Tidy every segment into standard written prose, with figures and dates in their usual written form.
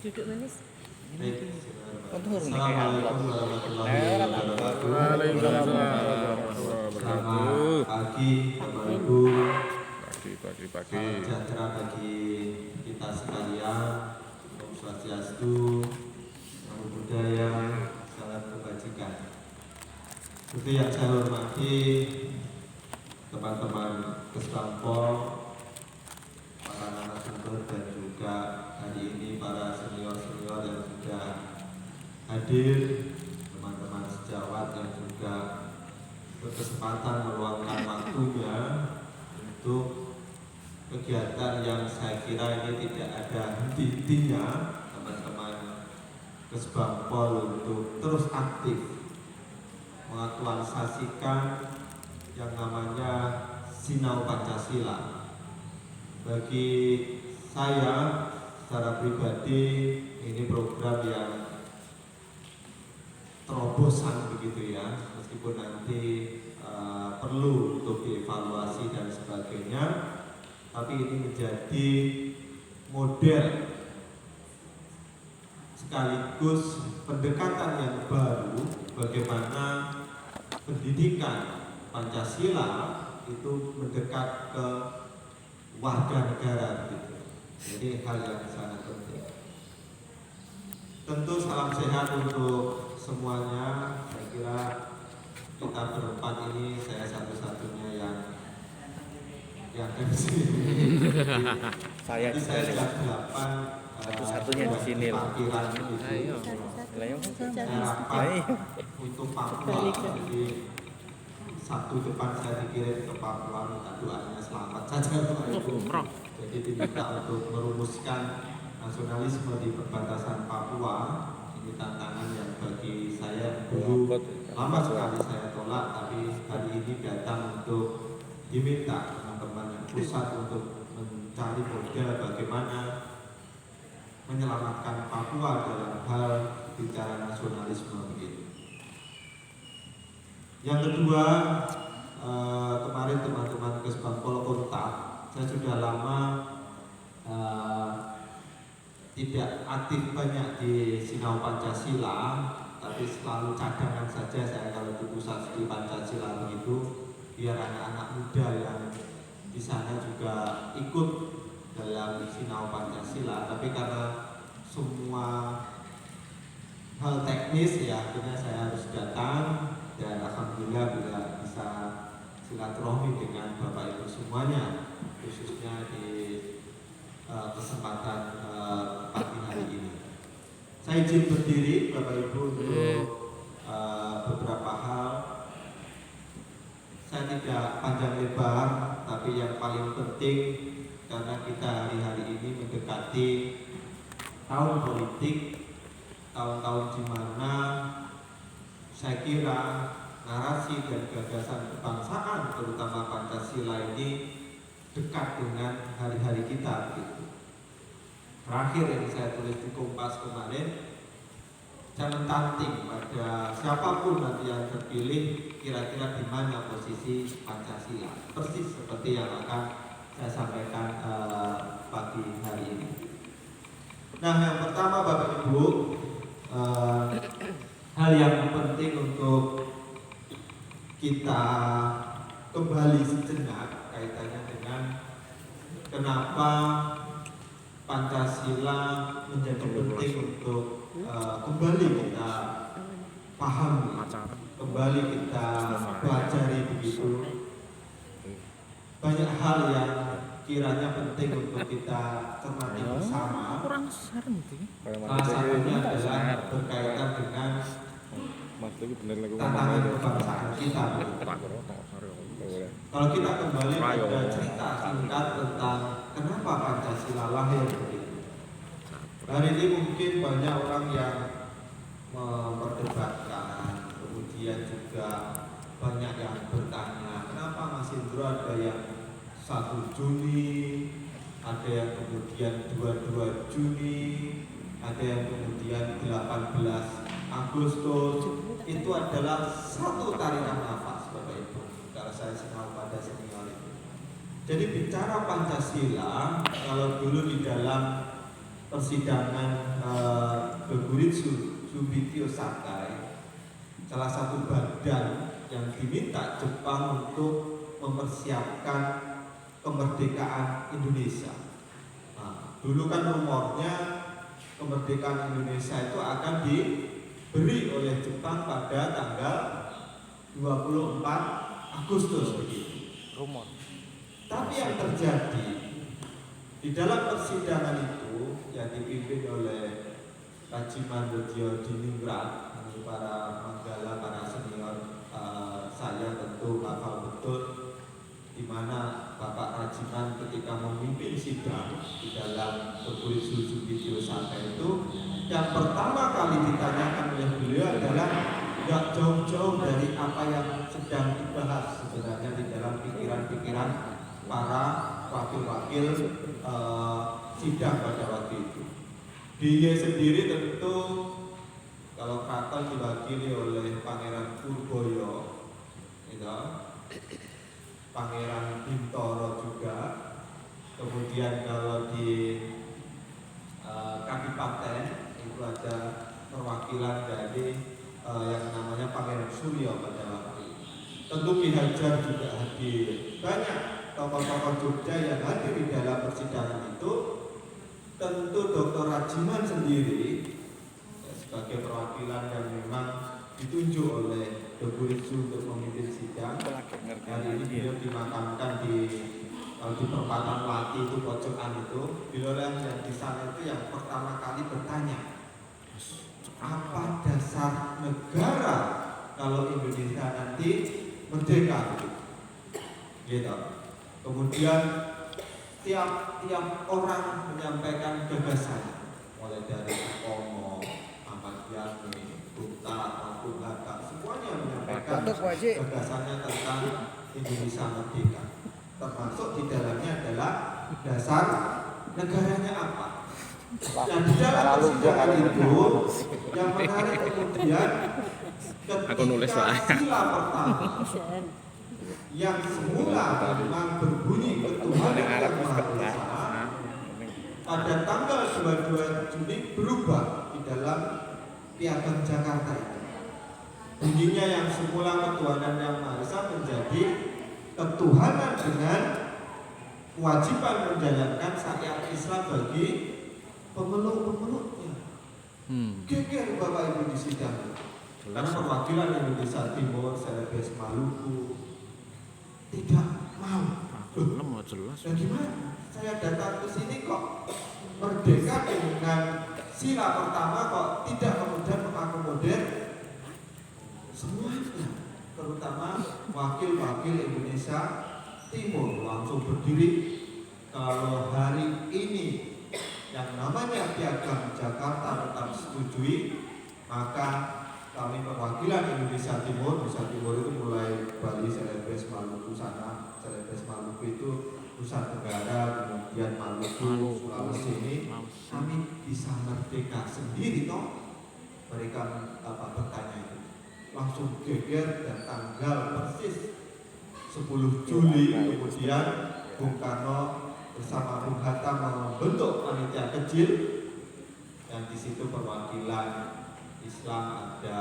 duduk manis. Assalamualaikum warahmatullahi wabarakatuh. Waalaikumsalam warahmatullahi wabarakatuh. Selamat pagi Bapak Ibu. Pagi. Salam sejahtera bagi kita sekalian. Om Swastiastu, Namo Buddhaya, salam kebajikan. Seperti yang saya hormati teman-teman Kesbangpol, para narasumber dan juga hari ini para senior-senior yang sudah hadir, teman-teman sejawat yang juga berkesempatan meluangkan waktunya untuk kegiatan yang saya kira ini tidak ada henti-hentinya, teman-teman Kesbangpol untuk terus aktif mengaktualisasikan yang namanya Sinau Pancasila. Bagi saya secara pribadi ini program yang terobosan begitu ya, meskipun nanti perlu untuk dievaluasi dan sebagainya, tapi ini menjadi model sekaligus pendekatan yang baru bagaimana pendidikan Pancasila itu mendekat ke warga negara gitu. Jadi hal yang sangat penting. Tentu salam sehat untuk semuanya. Saya kira kita berempat ini saya satu-satunya yang MC. Saya sudah 8 satu-satunya di sini loh. Ayo. Untuk Papua. Jadi Sabtu depan saya dikirim ke Papua, minta doanya selamat saja Bapak Ibu. Jadi diminta untuk merumuskan nasionalisme di perbatasan Papua. Ini tantangan yang bagi saya dulu lama sekali saya tolak, tapi hari ini datang untuk diminta teman-teman pusat untuk mencari model bagaimana menyelamatkan Papua dalam hal bicara nasionalisme begitu. Yang kedua, kemarin teman-teman Kesbangpol kontak, saya sudah lama tidak aktif banyak di Sinau Pancasila, tapi selalu cadangan saja saya kalau di pusat studi Pancasila begitu, biar anak-anak muda yang di sana juga ikut dalam Sinau Pancasila. Tapi karena semua hal teknis ya, akhirnya saya harus datang. Dan alhamdulillah bisa silaturahmi dengan Bapak Ibu semuanya, khususnya di kesempatan pagi hari ini. Saya izin berdiri Bapak Ibu untuk beberapa hal. Saya tidak panjang lebar, tapi yang paling penting karena kita hari-hari ini mendekati tahun politik, tahun-tahun di mana saya kira narasi dan gagasan kebangsaan terutama Pancasila ini dekat dengan hari-hari kita gitu. Terakhir yang saya tulis di Kompas kemarin, jangan tantang pada siapapun nanti yang terpilih kira-kira di mana posisi Pancasila, persis seperti yang akan saya sampaikan pagi hari ini. Nah, yang pertama Bapak Ibu, hal yang penting untuk kita kembali sejenak kaitannya dengan kenapa Pancasila menjadi penting untuk kembali kita pahami, kembali kita pelajari begitu. Banyak hal yang kiranya penting untuk kita cermati bersama. Salah satunya adalah berkaitan dengan tantangan kebangsaan kita. Kalau kita kembali pada cerita singkat tentang kenapa Pancasila lahir begitu. Hari ini mungkin banyak orang yang memperdebatkan, kemudian juga banyak yang bertanya, kenapa Mas Indro ada yang 1 Juni, ada yang kemudian 22 Juni, ada yang kemudian 18 Agustus. Itu adalah satu tarikan nafas Bapak Ibu, kalau saya sinau pada senior itu. Jadi bicara Pancasila, kalau dulu di dalam persidangan Goguritsu Subitio Sakai, salah satu badan yang diminta Jepang untuk mempersiapkan kemerdekaan Indonesia. Nah, dulu kan rumornya kemerdekaan Indonesia itu akan diberi oleh Jepang pada tanggal 24 Agustus begitu. Rumor. Tapi yang terjadi di dalam persidangan itu yang dipimpin oleh Rajiman Widyo Diningrat, para manggala, para senior, saya tentu hafal betul di mana Bapak Rajiman ketika memimpin sidang di dalam Goguritsu Subitio Sakai itu, yang pertama kali ditanyakan oleh beliau adalah nggak jauh-jauh dari apa yang sedang dibahas sebenarnya di dalam pikiran-pikiran para wakil-wakil sidang pada waktu itu. Dia sendiri tentu kalau keraton diwakili oleh Pangeran Purboyo, gitu. Pangeran Bintoro juga. Kemudian kalau di Kadipaten itu ada perwakilan dari yang namanya Pangeran Suryo pada waktu itu. Tentu Ki Hajar juga hadir. Banyak tokoh-tokoh Jogja yang hadir di dalam persidangan itu. Tentu Dr. Rajiman sendiri sebagai perwakilan yang memang ditunjuk oleh Goguritsu untuk memimpin sidang. Hari ini beliau dimakamkan di perempatan Wati itu, pojokan itu. Beliau yang di sana itu yang pertama kali bertanya, apa dasar negara kalau Indonesia nanti merdeka? Gitu. Kemudian tiap orang menyampaikan gagasan, mulai dari Komo, Ahmad Yani, Bukta, maupun Hatta, semuanya menyampaikan gagasannya tentang Indonesia merdeka. Termasuk di dalamnya adalah dasar negaranya apa. Yang di dalam persidangan itu yang menarik kemudian ketika sila pertama yang semula memang berbunyi ketuhanan yang Maha Esa, pada tanggal 22 Juni berubah di dalam Piagam Jakarta itu. Bunyinya yang semula ketuhanan yang Maha Esa menjadi ketuhanan dengan kewajiban menjalankan syariat Islam bagi pemeluk-pemeluknya. Geger Bapak Ibu di sidang. Karena perwakilan Indonesia Timur, Celebes Maluku tidak mau. Dan gimana? Saya datang ke sini kok merdeka dengan sila pertama kok tidak kemudian mengakomodir semuanya, terutama wakil-wakil Indonesia Timur langsung berdiri. Kalau hari ini yang namanya Piagam Jakarta tetap disetujui, maka kami perwakilan Indonesia Timur itu mulai Bali, Celebes, Maluku sana, Celebes Maluku itu Nusa Tenggara, kemudian Maluku, Sulawesi ini, kami bisa merdeka sendiri toh? Mereka bertanya itu. Langsung geger dan tanggal persis 10 Juli kemudian Bung Karno bersama Bung Hatta membentuk panitia kecil yang di situ perwakilan Islam ada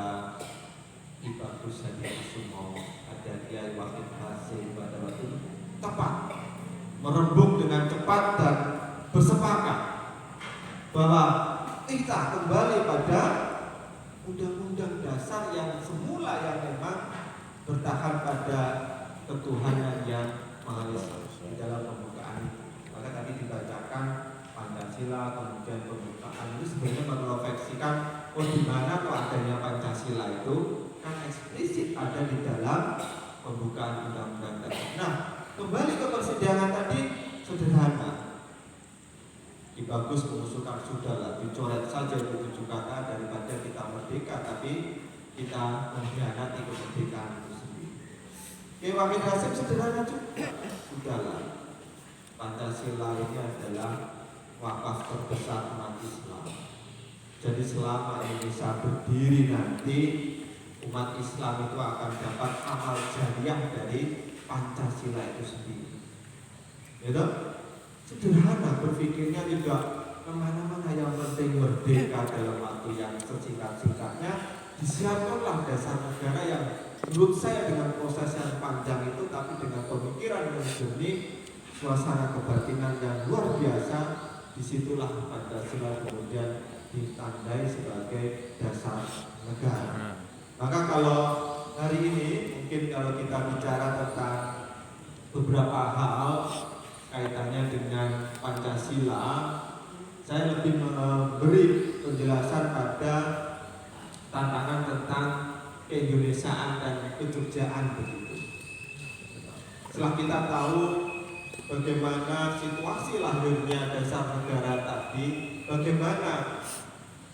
Ki Bagus Hadiatsumo, ada Kiai Wahid Hasim pada waktu itu tepat merembuk dengan cepat dan bersepakat bahwa kita kembali pada Undang-Undang Dasar yang semula yang memang bertahan pada ketuhanan yang Maha Esa di dalam pembukaan. Maka tadi dibacakan Pancasila, kemudian pembukaan itu sebenarnya merefleksikan di mana kok adanya Pancasila itu kan eksplisit ada di dalam pembukaan Undang-Undang Dasar. Nah, kembali ke persidangan tadi sederhana. Ki Bagus mengusulkan sudahlah dicoret saja itu 7 kata daripada kita merdeka tapi kita mengkhianati kemerdekaan itu sendiri. Ki Wahid Hasim sederhana juga, sudahlah Pancasila ini adalah wakaf terbesar umat Islam. Jadi selama Indonesia berdiri nanti umat Islam itu akan dapat amal jariah dari Pancasila itu sendiri. Gitu? Sederhana berpikirnya, tidak kemana-mana, yang merdeka dalam waktu yang sesingkat-singkatnya, disiapkanlah dasar negara yang menurut saya dengan proses yang panjang itu, tapi dengan pemikiran yang jernih, suasana kebatinan yang luar biasa, disitulah Pancasila kemudian ditandai sebagai dasar negara. Maka kalau hari ini mungkin kalau kita bicara tentang beberapa hal kaitannya dengan Pancasila, saya lebih memberi penjelasan pada tantangan tentang keindonesiaan dan kejogjaan begitu. Setelah kita tahu bagaimana situasi lahirnya dasar negara tadi, bagaimana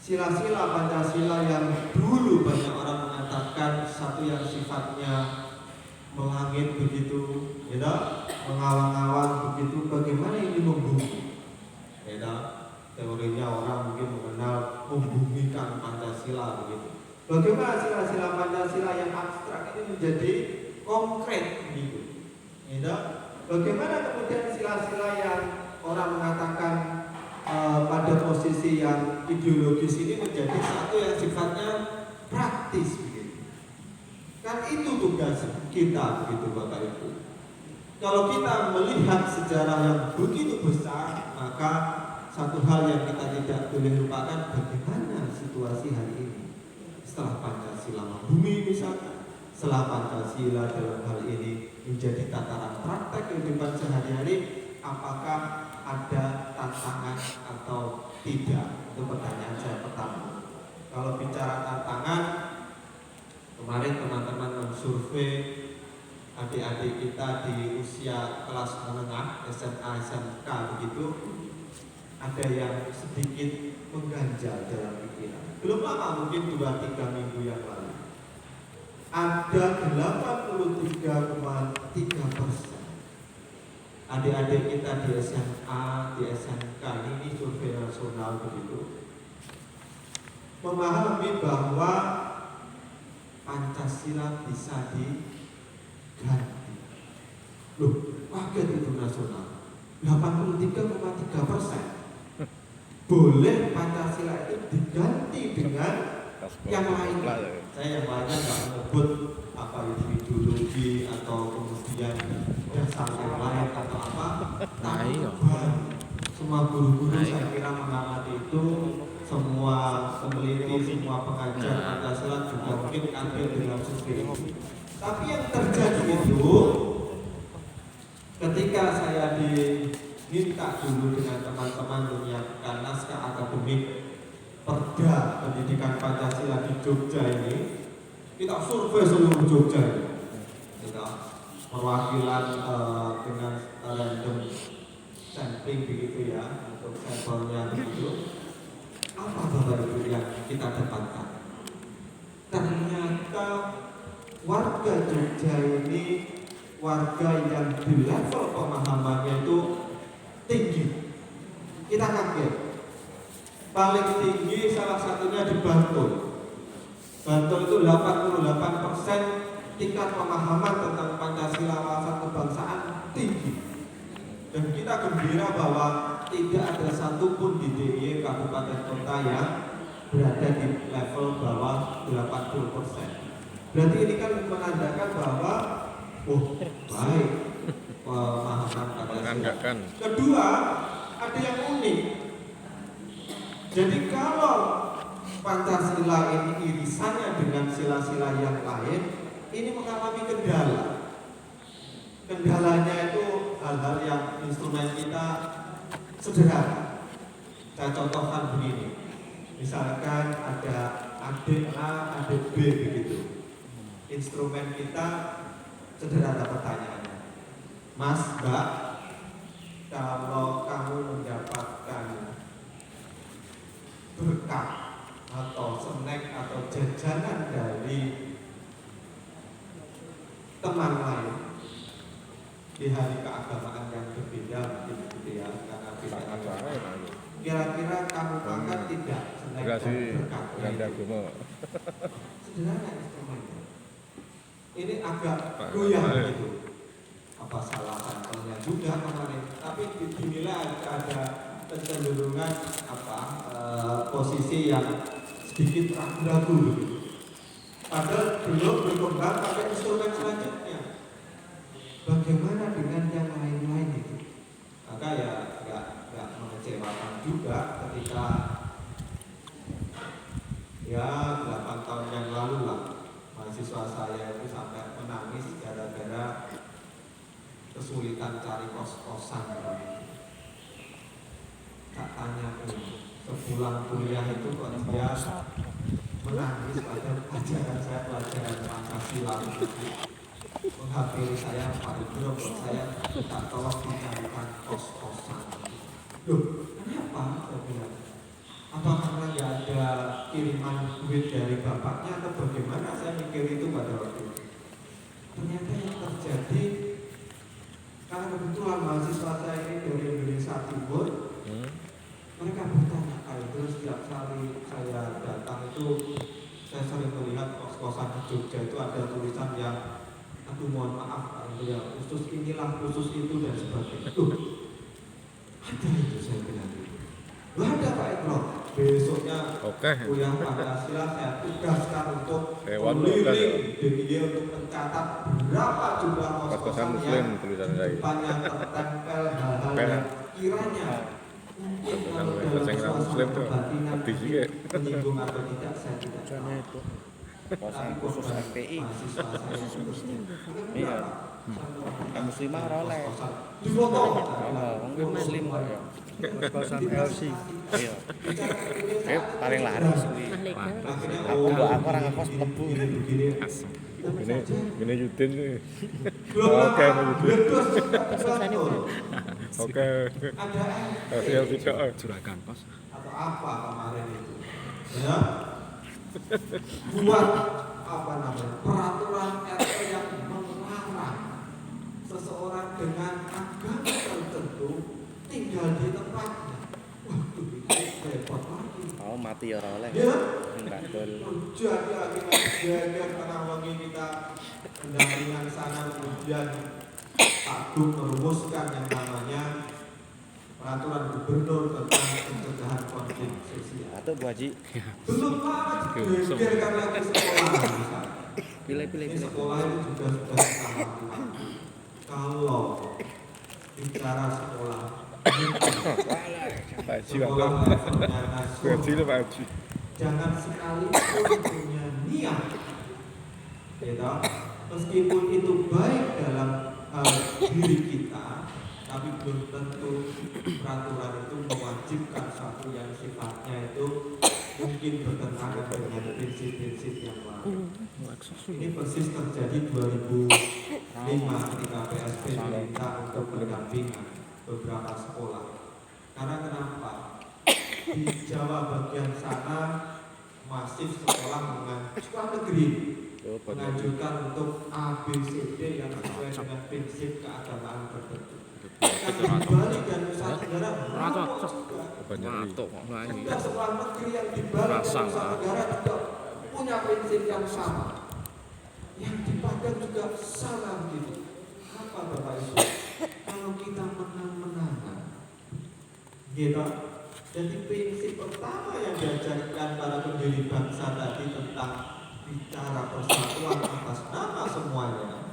sila-sila Pancasila yang dulu banyak orang mengatakan satu yang sifatnya melangit begitu, ya, mengawang-awang begitu, bagaimana ini membumi, ya, teorinya orang mungkin mengenal membumikan Pancasila begitu. Bagaimana sila-sila Pancasila yang abstrak ini menjadi konkret begitu, ya. Bagaimana kemudian sila-sila yang orang mengatakan pada posisi yang ideologis ini menjadi satu yang sifatnya praktis begitu. Kan itu tugas kita begitu Bapak Ibu. Kalau kita melihat sejarah yang begitu besar, maka satu hal yang kita tidak boleh lupakan, bagaimana situasi hari ini setelah Pancasila membumi misalnya, setelah Pancasila dalam hal ini menjadi tataran praktek kehidupan sehari-hari, apakah ada tantangan atau tidak? Itu pertanyaan saya pertama. Kalau bicara tantangan, kemarin teman-teman mensurvei adik-adik kita di usia kelas menengah SMA SMK begitu, ada yang sedikit mengganjal dalam pikiran. Belum lama, mungkin 2-3 minggu yang lalu, ada 83,3% adik-adik kita di SMA, di SMK ini survei nasional begitu, memahami bahwa Pancasila bisa diganti. Loh, kaget itu nasional. 83,3% boleh Pancasila itu diganti dengan yang lain. Saya yang lainnya nggak menyebut apa itu ideologi atau kemudian dasar yang lain atau apa. Tapi semua guru-guru saya kira mengamati itu, semua peneliti, semua pengajar Pancasila juga mungkin ambil dengan survei ini. Tapi yang terjadi itu, ketika saya diminta dulu dengan teman-teman menyiapkan naskah akademik Perda Pendidikan Pancasila di Jogja ini, kita survei seluruh Jogja ini, kita perwakilan dengan random sampling begitu ya, untuk sampelnya begitu. Apa Bapak Ibu yang kita dapatkan? Ternyata warga Jogja ini warga yang di level pemahamannya itu tinggi. Kita kaget. Paling tinggi salah satunya di Bantul. Bantul itu 88% tingkat pemahaman tentang Pancasila wawasan kebangsaan tinggi. Dan kita gembira bahwa tidak ada satupun di DIY kabupaten kota yang berada di level bawah 80%. Berarti ini kan menandakan bahwa baik pemahaman Pancasila. Kedua, ada yang unik. Jadi kalau Pancasila ini irisannya dengan sila-sila yang lain, ini mengalami kendala. Kendalanya itu hal-hal yang instrumen kita sederhana. Saya contohkan begini. Misalkan ada adik A, adik B begitu. Instrumen kita sederhana pertanyaannya. Mas, Mbak, kalau kamu mendapatkan berkah atau snack atau jajanan dari teman lain di hari keagamaan yang berbeda gitu ya, karena beda agama, kira-kira kamu makan tidak snack dan berkah? Sederhana instrumennya. Ini agak goyah gitu. Apa salah sampelnya juga kemarin, tapi dinilai ada kecenderungan posisi yang sedikit ragu-ragu. Padahal belum berkembang pada instrumen selanjutnya. Bagaimana dengan yang lain-lain itu? Maka ya nggak mengecewakan juga ketika ya 8 tahun yang lalu lah mahasiswa saya itu sampai menangis gara-gara kesulitan cari kos-kosan. Tak tanya sebulan kuliah itu kok dia menangis pada pelajaran saya, pelajaran Pancasila itu menghampiri saya, Pak Ibro, saya tak tolong dicarikan kos-kosan. Loh, kenapa? Saya bilang, apa karena nggak ada kiriman duit dari bapaknya atau bagaimana? Saya mikir itu pada waktu itu. Ternyata yang terjadi karena kebetulan mahasiswa saya ini dari Indonesia Timur, mereka bertanya, terus setiap kali saya datang itu saya sering melihat kos-kosan di Jogja itu ada tulisan yang aduh mohon maaf Pak Indro ya, khusus inilah, khusus itu dan sebagainya. Ada itu saya bilang gitu. Ada Pak Indro. Besoknya kuliah Pancasila saya tugaskan untuk keliling DIY untuk mencatat berapa jumlah kos-kosan yang depannya tertempel hal-hal yang kiranya mungkin kalau dalam suasana kebatinan menyinggung atau tidak saya tidak tahu. Kosan khusus FPI. Mahasiswa saya muslim. Iya. Muslimah oleh. Difoto. Mungkin muslim kok ya. Kosan LC. Iya. Paling laris kuwi. Aku orang ngekos mlebu. Ini Yudin nih. Oke, oke. Hasil tidak Juragan kos. Atau apa kemarin itu? Ya. Buat apa namanya? Peraturan RT yang melarang seseorang dengan agama tertentu tinggal di tempatnya. Waduh, itu repot lagi. Oh, mati ora oleh. Ya. Enggak dol. Jadi akhirnya jaga karena wangi kita pendampingan sana kemudian Pak Gub merumuskan yang namanya peraturan gubernur tentang pencegahan konflik sosial. Atau Bu Haji. Belum lama digegerkan lagi sekolah misalnya. Pilih. Sekolah itu juga sudah kita lakukan. Kalau bicara sekolah, Pak Haji, sekolah levelnya nasional, Pak Haji. jangan sekalipun punya niat, gitu. Meskipun itu baik dalam diri kita, tapi belum tentu peraturan itu mewajibkan satu yang sifatnya itu mungkin bertentangan dengan prinsip-prinsip yang lain. Ini persis terjadi 2005 ketika PSB diminta untuk pendampingan beberapa sekolah. Karena kenapa? Di Jawa bagian sana masif sekolah negeri mengajukan untuk ABCD yang sesuai dengan prinsip keagamaan tertentu. Karena di Bali dan Nusa Tenggara juga sekolah negeri yang di Bali dan Nusa Tenggara juga punya prinsip yang sama. Yang di Padang juga sama gitu. Apa Bapak Ibu? Kalau kita menang-menangan, gitu. Jadi prinsip pertama yang diajarkan para pendiri bangsa tadi tentang bicara persatuan atas nama semuanya,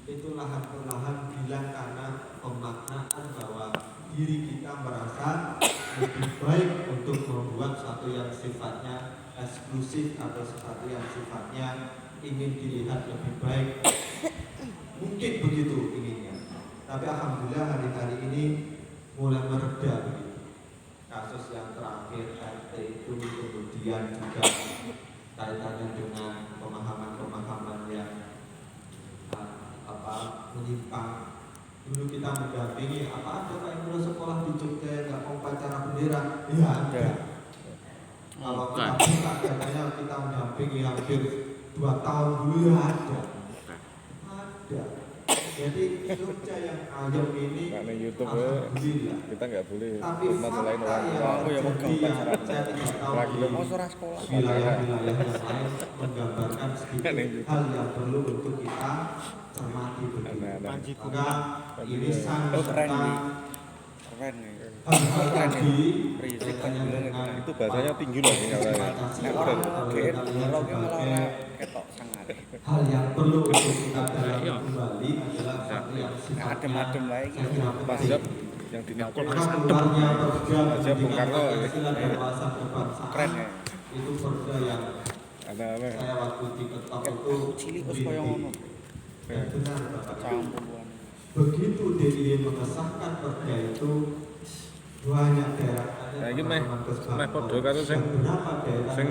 itu lahan-lahan bilang karena pemaknaan bahwa diri kita merasa lebih baik untuk membuat satu yang sifatnya eksklusif atau sesuatu yang sifatnya ingin dilihat lebih baik. Mungkin begitu inginnya. Tapi alhamdulillah hari-hari ini mulai mereda begitu. Kasus yang terakhir RT itu kemudian juga kaitannya dengan pemahaman-pemahaman yang menyimpang. Dulu kita mendampingi apa ada Pak Indro sekolah di Jogja nggak mau upacara bendera? Ya ada. Kalau kita buka katanya kita mendampingi hampir 2 tahun dulu ya ada. Ada. Jadi Jogja yang ayam ini YouTube alhamdulillah. kita nggak boleh Tapi masalahin fakta orang yang Aku ya mau terjadi yang upacara. saya tidak tahu Lagi di Mau surah sekolah. wilayah-wilayah yang lain menggambarkan sedikit hal yang perlu untuk kita cermati begitu. Maka irisan Oh, keren serta nih. Keren nih. hal-hal tadi Berisik kaitannya kan dengan itu bahasanya tinggi loh ini kalau saya. Nek orang GR ngerokok malah ketok sangat. hal yang perlu untuk kita dalami kembali adalah satu yang Adem-adem sifatnya lagi. saya kira Pas penting. Zap yang dinyangkut Karena keluarnya perda Aja Bung pendidikan Karno, ya. Pancasila dan wawasan kebangsaan Keren ya. itu perda yang ada saya waktu diketok itu Cilik wis koyo ngono. dan benar Bapak Ibu. Campuran. Begitu DIY mengesahkan perda itu banyak daerah Nah, ini meh podo karo sing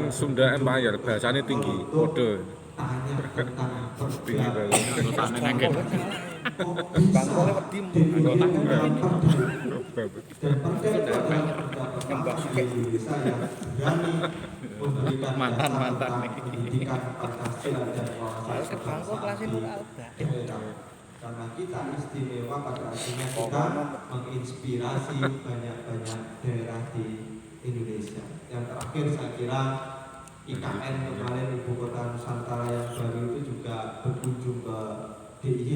Sunda Empire bahasane tinggi, podo. tanya tentang Tinggi perda banget. Bangkole wedi dan Dan perda itu adalah perda pertama di Indonesia yang berani memberikan Mantan-mantan dasar nih. tentang pendidikan Pancasila dan wawasan Harus ke Bangkok kelasnya Nur kebangsaan Alba. di daerah. Karena kita istimewa pada akhirnya kita menginspirasi banyak-banyak daerah di Indonesia. Yang terakhir saya kira IKN kemarin Ibu Kota Nusantara yang baru itu juga berkunjung ke DIY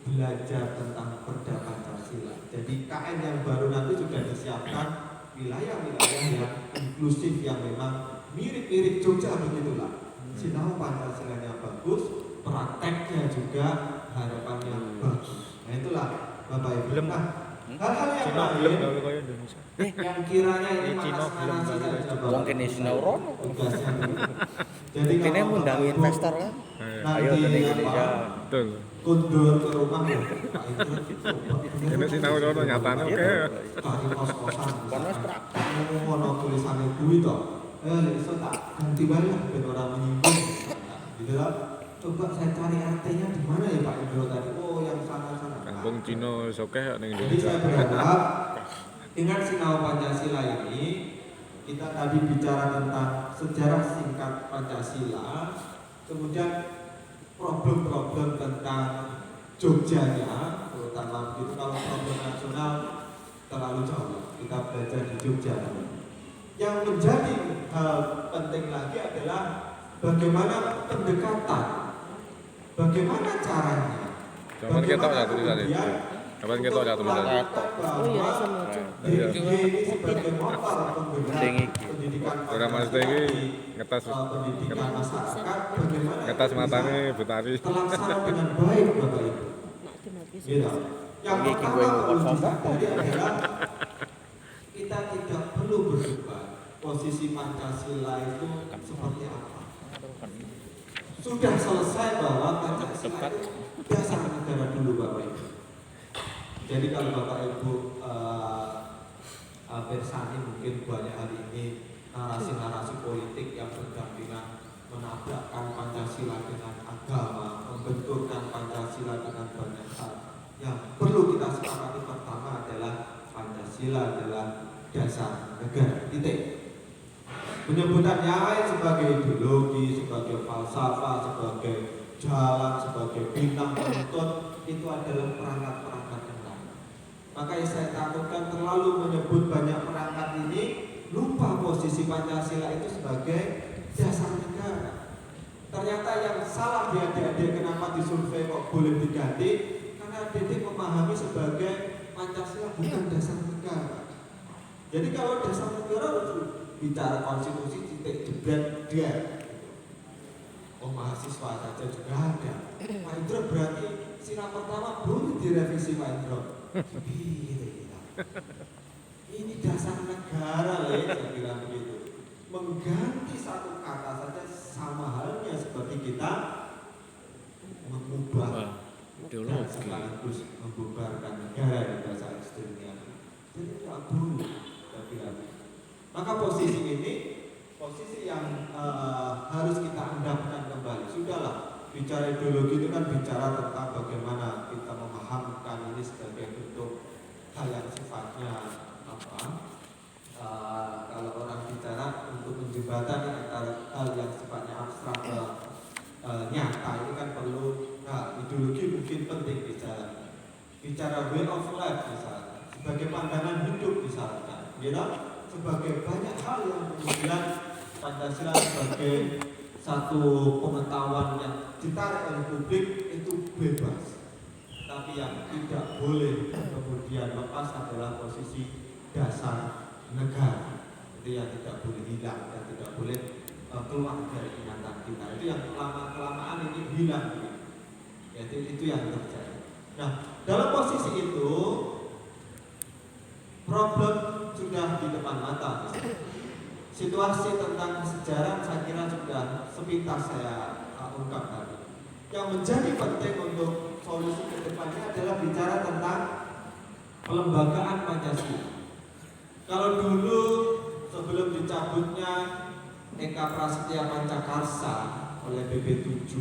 belajar tentang Perda Pancasila. Jadi KN yang baru nanti sudah disiapkan wilayah-wilayah yang inklusif yang memang mirip-mirip Jogja begitulah. Sinau Pancasilanya bagus, prakteknya juga harapannya bagus. Nah itulah Bapak Ibu. Nah, hal-hal yang Cina belum lain gawe kaya Indonesia. yang kiranya ini Cina manas belum narasi gawe saja, Wong kene sinau rono. tugasnya begitu. Jadi Kene kalau ngundang Bapak Ibu investor kan. Ayo nanti ke Indonesia. Betul. kundur ke rumah Pak Ibu, Ini sinau rono nyatane oke. cari kos-kosan Kono wis praktek. ono tulisannya kuwi toh iso tak ganti wae lah ben ora menyinggung gitu lah. Coba saya cari artinya di mana ya Pak Indro tadi, oh yang sana-sana. Kampung Cina wis oke ning Jadi Indonesia. saya berharap dengan Sinau Pancasila ini kita tadi bicara tentang sejarah singkat Pancasila, kemudian problem-problem tentang Jogjanya, terutama begitu. Kalau problem nasional terlalu jauh, kita belajar di Jogja. Yang menjadi hal penting lagi adalah bagaimana pendekatan, bagaimana caranya. Kapan kita ya tulisannya? Kapan kita ya tulisannya? Oh iya, rasa lucu. Ini sebagai motor penggerak Tinggi. pendidikan Ora Mas iki ngetes pendidikan masyarakat, bagaimana ngetes itu matane bisa Betari. terlaksana dengan baik Bapak Ibu. Gitu. Yang Ini pertama gue perlu ngomong disadari adalah kita tidak perlu berdebat posisi Pancasila itu seperti apa. Sudah selesai bahwa Pancasila itu dasar negara dulu Bapak Ibu. Jadi kalau Bapak Ibu Bersani mungkin banyak hari ini narasi-narasi politik yang berdampingan menabrakkan Pancasila dengan agama, membenturkan Pancasila dengan banyak hal. Yang perlu kita sepakati pertama adalah Pancasila adalah dasar negara. Titik. Penyebutan yang lain sebagai ideologi, sebagai falsafah, sebagai jalan, sebagai bintang penuntut itu adalah perangkat-perangkat yang lain. Makanya saya takutkan terlalu menyebut banyak perangkat ini, lupa posisi Pancasila itu sebagai dasar negara. Ternyata yang salah di adik-adik kenapa disurvei kok boleh diganti, karena adik-adik memahami sebagai Pancasila bukan dasar negara. Jadi kalau dasar negara harus bicara konstitusi titik jebret dia. Oh mahasiswa saja juga ada. Pak Indro berarti sila pertama boleh direvisi Pak Indro. Ini dasar negara saya bilang begitu. Mengganti satu kata saja sama halnya seperti kita mengubah dan sekaligus membubarkan negara di bahasa ekstrimnya. Jadi tidak boleh saya bilang. Maka posisi ini posisi yang harus kita endapkan kembali. Sudahlah, bicara ideologi itu kan bicara tentang bagaimana kita memahamkan ini sebagai bentuk hal yang sifatnya apa? Kalau orang bicara untuk menjembatani antara hal yang sifatnya abstrak ke nyata ini kan perlu ideologi mungkin penting bicara. Bicara way of life misalnya, sebagai pandangan hidup misalnya, gitu? Sebagai banyak hal yang kemudian Pancasila sebagai satu pengetahuan yang ditarik oleh publik itu bebas. Tapi yang tidak boleh kemudian lepas adalah posisi dasar negara. itu yang tidak boleh hilang dan tidak boleh keluar dari ingatan kita. Itu yang kelamaan ini hilang, yaitu itu yang terjadi. Nah, dalam posisi itu problem sudah di depan mata. Situasi tentang kesejarahan saya kira sudah sepintas saya ungkap tadi. Yang menjadi penting untuk solusi ke depannya adalah bicara tentang pelembagaan Pancasila. Kalau dulu sebelum dicabutnya Eka Prasetya Pancakarsa oleh BP7,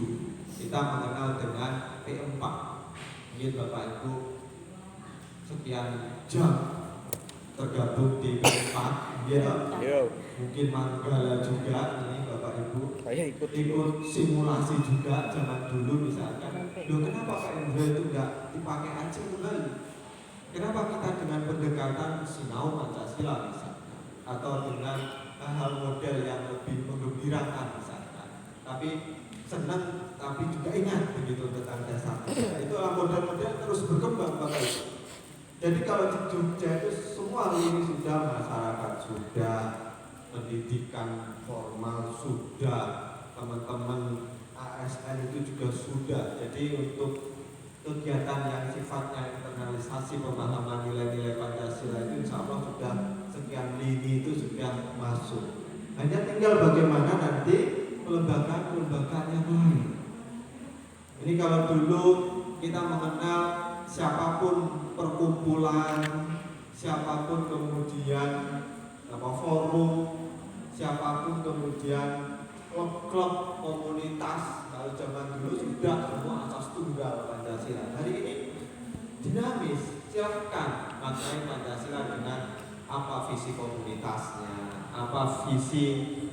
kita mengenal dengan P4. Mungkin Bapak Ibu sekian jam tergabung di P4, ya. Mungkin Manggala juga ini Bapak Ibu. Saya ikut simulasi juga zaman dulu misalkan. Loh, kenapa Pak Indra itu enggak dipakai aja kembali? Kenapa kita dengan pendekatan sinau Pancasila misalkan, atau dengan hal model yang lebih menggembirakan misalkan, tapi senang tapi juga ingat begitu tentang dasar. Itulah model-model terus berkembang Bapak Ibu. Jadi kalau di Jogja itu semua ini sudah, masyarakat sudah, pendidikan formal sudah, teman-teman ASN itu juga sudah. Jadi untuk kegiatan yang sifatnya internalisasi pemahaman nilai-nilai Pancasila itu insya Allah sudah sekian lini itu sudah masuk. Hanya tinggal bagaimana nanti pelembagaan yang lain. Ini kalau dulu kita mengenal siapapun perkumpulan, siapapun kemudian forum, siapapun kemudian klub-klub komunitas, kalau zaman dulu sudah semua asas tunggal Pancasila. Hari ini dinamis, silakan maknai Pancasila dengan apa visi komunitasnya, apa visi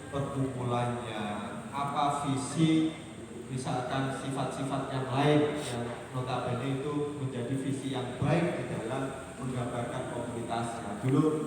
perkumpulannya, apa visi misalkan sifat-sifat yang lain yang notabene itu menjadi visi yang baik di dalam menggambarkan komunitasnya. Dulu